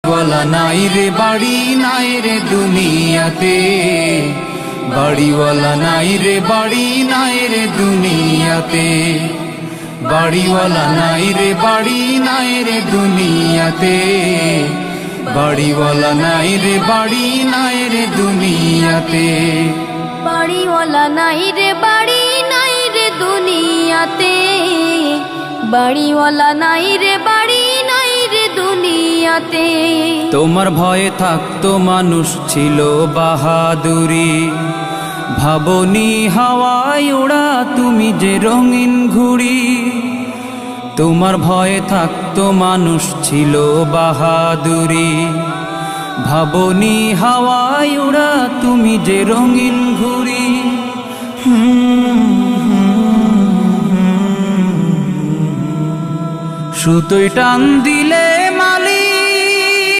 वाला नाई रे बाड़ी नाई रे दुनियाते, बाड़ी वाला नाई रे बाड़ी नाई रे दुनियाते, बाड़ी वाला नाई रे बाड़ी नाई रे दुनियाते, बाड़ी वाला नाई रे बाड़ी नाई रे दुनियाते, बाड़ी वाला नाई रे बाड़ी नाई रे दुनियाते, बाड़ी वाला नाई रे बाड़ी नाई रे दुनियाते। তোমার ভয়ে থাকতো মানুষ ছিল বাহাদুরি, ভাবনি হাওয়ায় ওড়া তুমি যে রঙিন ঘুড়ি। তোমার ভয়ে থাকতো মানুষ ছিল বাহাদুরি, ভাবনি হাওয়ায় ওড়া তুমি যে রঙিন ঘুড়ি। সুতোয় টান দি